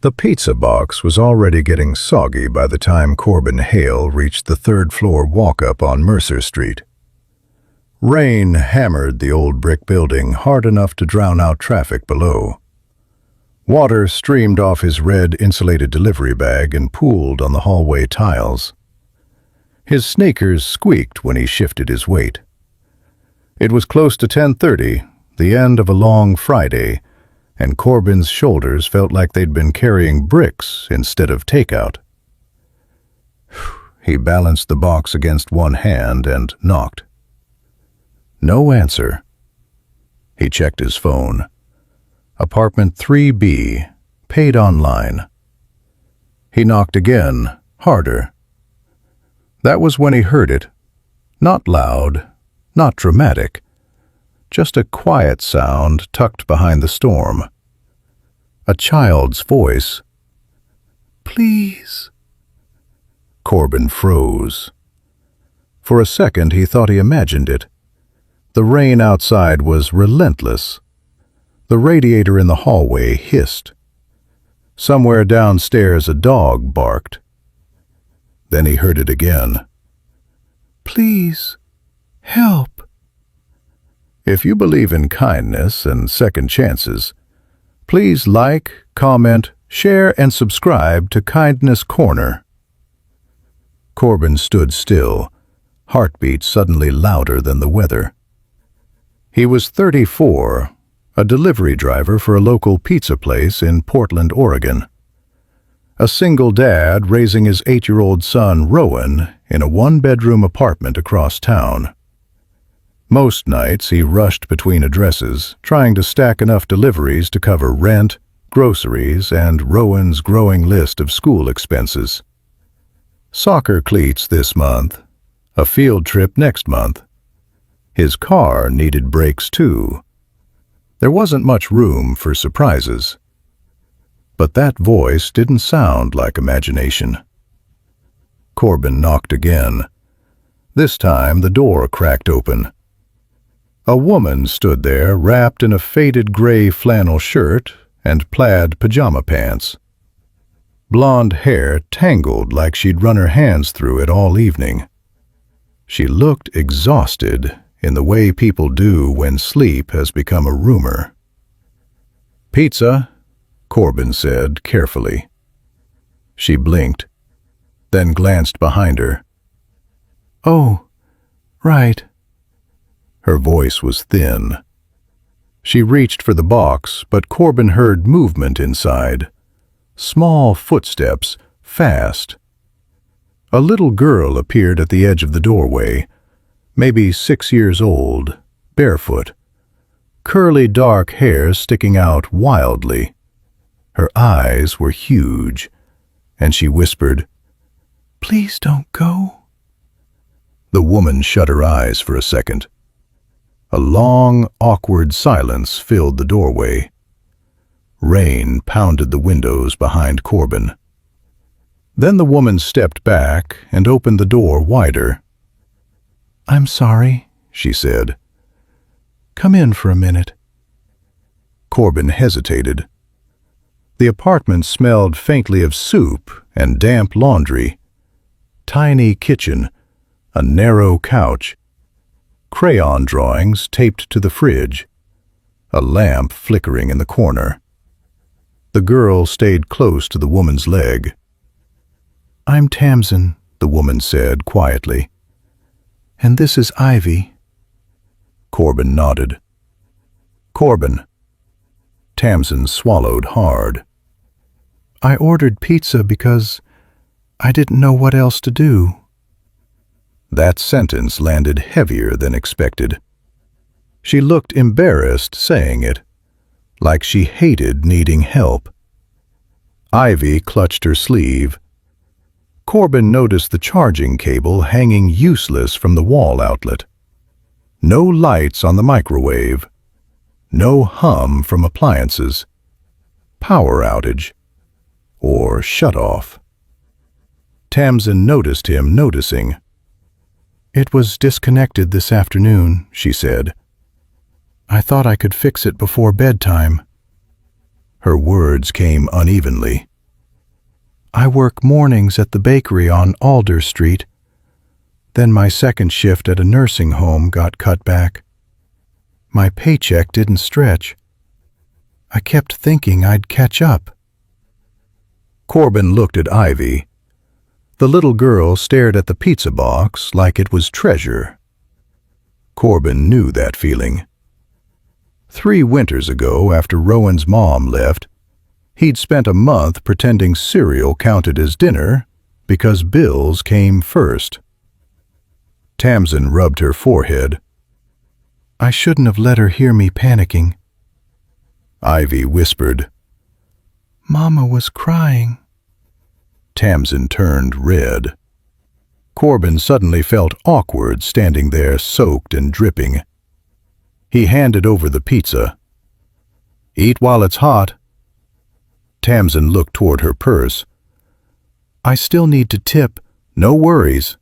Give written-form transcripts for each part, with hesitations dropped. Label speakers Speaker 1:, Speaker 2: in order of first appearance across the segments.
Speaker 1: The pizza box was already getting soggy by the time Corbin Hale reached the third-floor walk-up on Mercer Street. Rain hammered the old brick building hard enough to drown out traffic below. Water streamed off his red insulated delivery bag and pooled on the hallway tiles. His sneakers squeaked when he shifted his weight. It was close to 10:30, the end of a long Friday, and Corbin's shoulders felt like they'd been carrying bricks instead of takeout. He balanced the box against one hand and knocked. No answer. He checked his phone. Apartment 3B, paid online. He knocked again, harder. That was when he heard it. Not loud, not dramatic. Just a quiet sound tucked behind the storm. A child's voice. "Please." Corbin froze. For a second he thought he imagined it. The rain outside was relentless. The radiator in the hallway hissed. Somewhere downstairs a dog barked. Then he heard it again. "Please, help." If you believe in kindness and second chances, please like, comment, share, and subscribe to Kindness Corner. Corbin stood still, heartbeat suddenly louder than the weather. He was 34, a delivery driver for a local pizza place in Portland, Oregon. A single dad raising his 8-year-old son, Rowan, in a one-bedroom apartment across town. Most nights he rushed between addresses, trying to stack enough deliveries to cover rent, groceries, and Rowan's growing list of school expenses. Soccer cleats this month, a field trip next month. His car needed brakes too. There wasn't much room for surprises. But that voice didn't sound like imagination. Corbin knocked again. This time the door cracked open. A woman stood there wrapped in a faded gray flannel shirt and plaid pajama pants. Blonde hair tangled like she'd run her hands through it all evening. She looked exhausted in the way people do when sleep has become a rumor. "Pizza," Corbin said carefully. She blinked, then glanced behind her. "Oh, right." Her voice was thin. She reached for the box, but Corbin heard movement inside. Small footsteps, fast. A little girl appeared at the edge of the doorway, maybe 6 years old, barefoot. Curly dark hair sticking out wildly. Her eyes were huge, and she whispered, "Please don't go." The woman shut her eyes for a second. A long, awkward silence filled the doorway. Rain pounded the windows behind Corbin. Then the woman stepped back and opened the door wider. "I'm sorry," she said. "Come in for a minute." Corbin hesitated. The apartment smelled faintly of soup and damp laundry. Tiny kitchen, a narrow couch, crayon drawings taped to the fridge, a lamp flickering in the corner. The girl stayed close to the woman's leg. "I'm Tamsin," the woman said quietly. "And this is Ivy." Corbin nodded. "Corbin." Tamsin swallowed hard. "I ordered pizza because I didn't know what else to do." That sentence landed heavier than expected. She looked embarrassed saying it, like she hated needing help. Ivy clutched her sleeve. Corbin noticed the charging cable hanging useless from the wall outlet. No lights on the microwave. No hum from appliances. Power outage. Or shut-off. Tamsin noticed him noticing. "It was disconnected this afternoon," she said. "I thought I could fix it before bedtime." Her words came unevenly. I work mornings at the bakery on Alder Street. Then my second shift at a nursing home got cut back. My paycheck didn't stretch. I kept thinking I'd catch up." Corbin looked at Ivy. The little girl stared at the pizza box like it was treasure. Corbin knew that feeling. 3 winters ago, after Rowan's mom left, he'd spent a month pretending cereal counted as dinner because bills came first. Tamsin rubbed her forehead. "I shouldn't have let her hear me panicking." Ivy whispered, "Mama was crying." Tamsin turned red. Corbin suddenly felt awkward standing there soaked and dripping. He handed over the pizza. "Eat while it's hot." Tamsin looked toward her purse. "I still need to tip. No worries."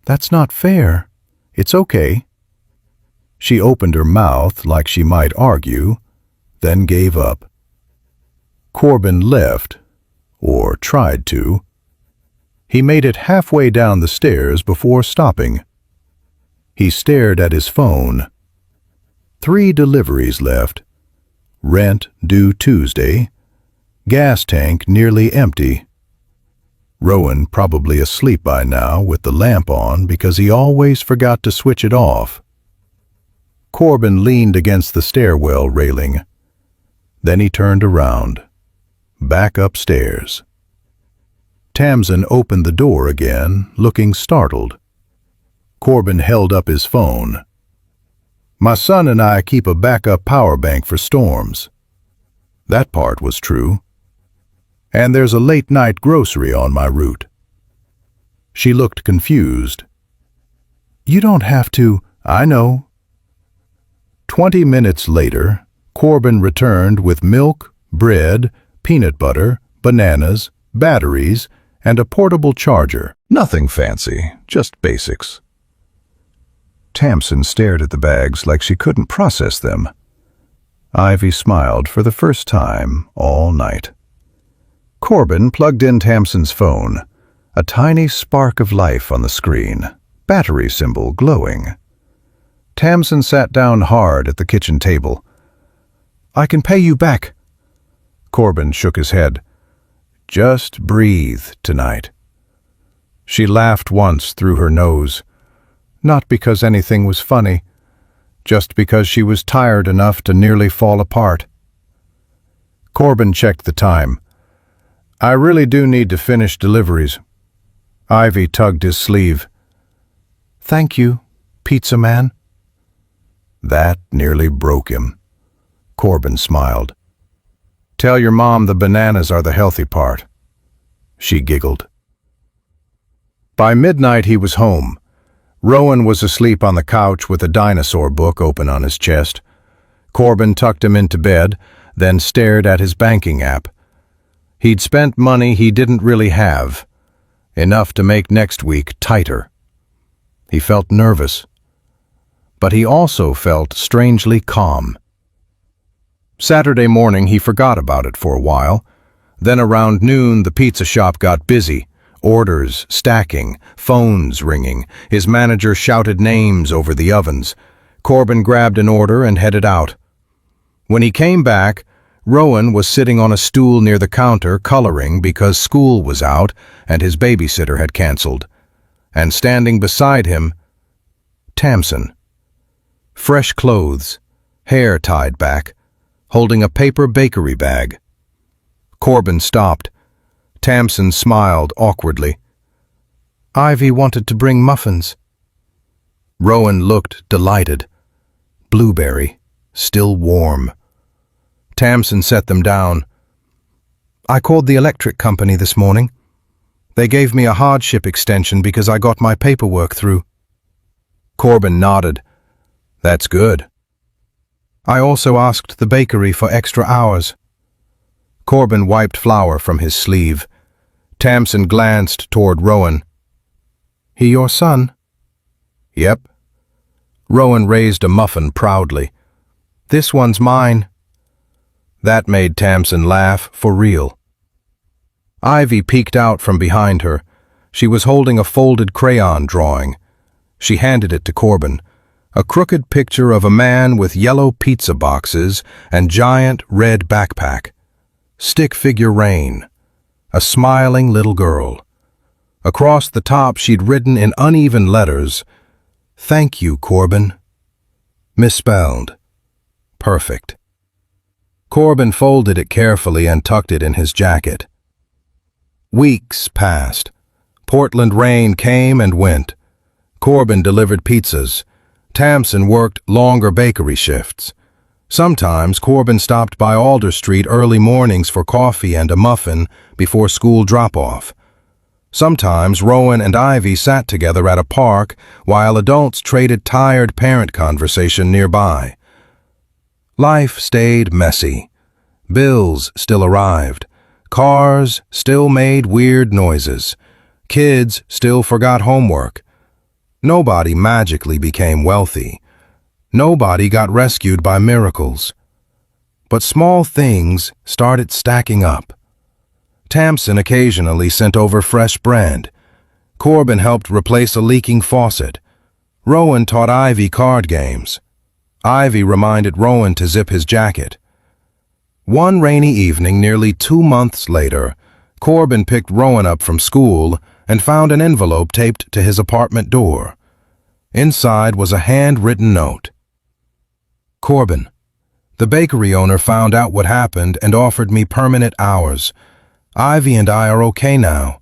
Speaker 1: "That's not fair. It's okay." She opened her mouth like she might argue, then gave up. Corbin left, or tried to. He made it halfway down the stairs before stopping. He stared at his phone. 3 deliveries left. Rent due Tuesday. Gas tank nearly empty. Rowan probably asleep by now with the lamp on because he always forgot to switch it off. Corbin leaned against the stairwell railing. Then he turned around. Back upstairs. Tamsin opened the door again, looking startled. Corbin held up his phone. "My son and I keep a backup power bank for storms." That part was true. "And there's a late-night grocery on my route." She looked confused. "You don't have to." "I know." 20 minutes later, Corbin returned with milk, bread, peanut butter, bananas, batteries, and a portable charger. Nothing fancy, just basics. Tamsin stared at the bags like she couldn't process them. Ivy smiled for the first time all night. Corbin plugged in Tamsin's phone, a tiny spark of life on the screen, battery symbol glowing. Tamsin sat down hard at the kitchen table. "I can pay you back." Corbin shook his head. "Just breathe tonight." She laughed once through her nose, not because anything was funny, just because she was tired enough to nearly fall apart. Corbin checked the time. "I really do need to finish deliveries." Ivy tugged his sleeve. "Thank you, pizza man." That nearly broke him. Corbin smiled. "Tell your mom the bananas are the healthy part." She giggled. By midnight he was home. Rowan was asleep on the couch with a dinosaur book open on his chest. Corbin tucked him into bed, then stared at his banking app. He'd spent money he didn't really have, enough to make next week tighter. He felt nervous, but he also felt strangely calm. Saturday morning he forgot about it for a while. Then around noon the pizza shop got busy. Orders stacking, phones ringing. His manager shouted names over the ovens. Corbin grabbed an order and headed out. When he came back, Rowan was sitting on a stool near the counter coloring because school was out and his babysitter had canceled. And standing beside him, Tamsin. Fresh clothes, hair tied back, holding a paper bakery bag. Corbin stopped. Tamsin smiled awkwardly. "Ivy wanted to bring muffins." Rowan looked delighted. Blueberry, still warm. Tamsin set them down. "I called the electric company this morning. They gave me a hardship extension because I got my paperwork through." Corbin nodded. "That's good." "I also asked the bakery for extra hours." Corbin wiped flour from his sleeve. Tamsin glanced toward Rowan. "He your son?" "Yep." Rowan raised a muffin proudly. "This one's mine." That made Tamsin laugh for real. Ivy peeked out from behind her. She was holding a folded crayon drawing. She handed it to Corbin, a crooked picture of a man with yellow pizza boxes and giant red backpack. Stick figure Rain, a smiling little girl. Across the top she'd written in uneven letters, "Thank you, Corbin." Misspelled. Perfect. Corbin folded it carefully and tucked it in his jacket. Weeks passed. Portland rain came and went. Corbin delivered pizzas. Tamsin worked longer bakery shifts. Sometimes Corbin stopped by Alder Street early mornings for coffee and a muffin before school drop-off. Sometimes Rowan and Ivy sat together at a park while adults traded tired parent conversation nearby. Life stayed messy. Bills still arrived. Cars still made weird noises. Kids still forgot homework. Nobody magically became wealthy. Nobody got rescued by miracles. But small things started stacking up. Tamsin occasionally sent over fresh bread. Corbin helped replace a leaking faucet. Rowan taught Ivy card games. Ivy reminded Rowan to zip his jacket. One rainy evening nearly 2 months later, Corbin picked Rowan up from school and found an envelope taped to his apartment door. Inside was a handwritten note. Corbin, the bakery owner found out what happened and offered me permanent hours. Ivy and I are okay now.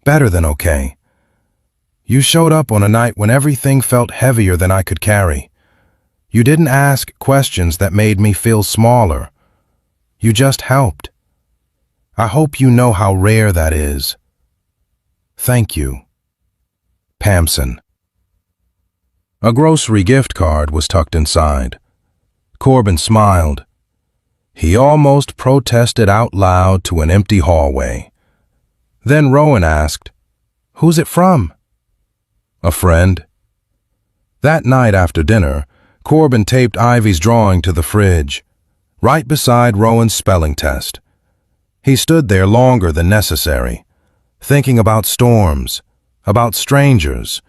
Speaker 1: Better than okay. You showed up on a night when everything felt heavier than I could carry. You didn't ask questions that made me feel smaller. You just helped. I hope you know how rare that is. Thank you. Pamson. A grocery gift card was tucked inside. Corbin smiled. He almost protested out loud to an empty hallway. Then Rowan asked, "Who's it from?" "A friend." That night after dinner, Corbin taped Ivy's drawing to the fridge, right beside Rowan's spelling test. He stood there longer than necessary, thinking about storms, about strangers,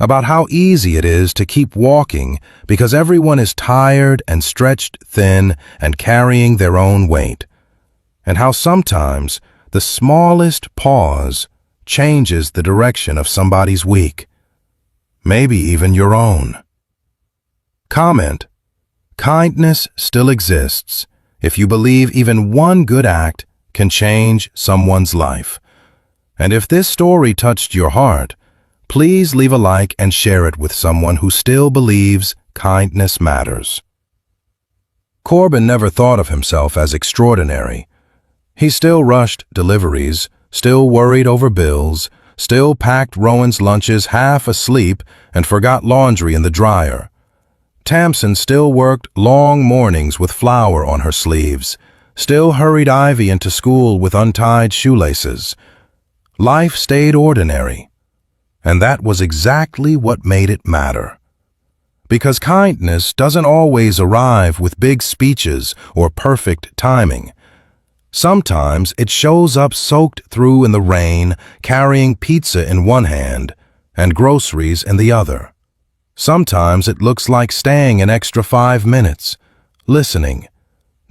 Speaker 1: about how easy it is to keep walking because everyone is tired and stretched thin and carrying their own weight, and how sometimes the smallest pause changes the direction of somebody's week, maybe even your own. Comment: kindness still exists if you believe even one good act can change someone's life. And if this story touched your heart, please leave a like and share it with someone who still believes kindness matters. Corbin never thought of himself as extraordinary. He still rushed deliveries, still worried over bills, still packed Rowan's lunches half asleep and forgot laundry in the dryer. Tamsin still worked long mornings with flour on her sleeves, still hurried Ivy into school with untied shoelaces. Life stayed ordinary. And that was exactly what made it matter. Because kindness doesn't always arrive with big speeches or perfect timing. Sometimes it shows up soaked through in the rain, carrying pizza in one hand and groceries in the other. Sometimes it looks like staying an extra 5 minutes, listening,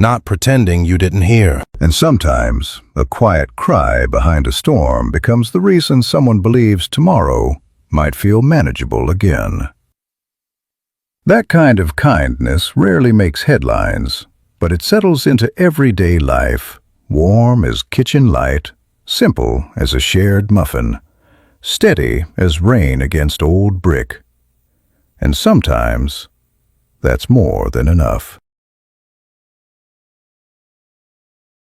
Speaker 1: not pretending you didn't hear.
Speaker 2: And sometimes a quiet cry behind a storm becomes the reason someone believes tomorrow might feel manageable again. That kind of kindness rarely makes headlines, but it settles into everyday life, warm as kitchen light, simple as a shared muffin, steady as rain against old brick. And sometimes that's more than enough.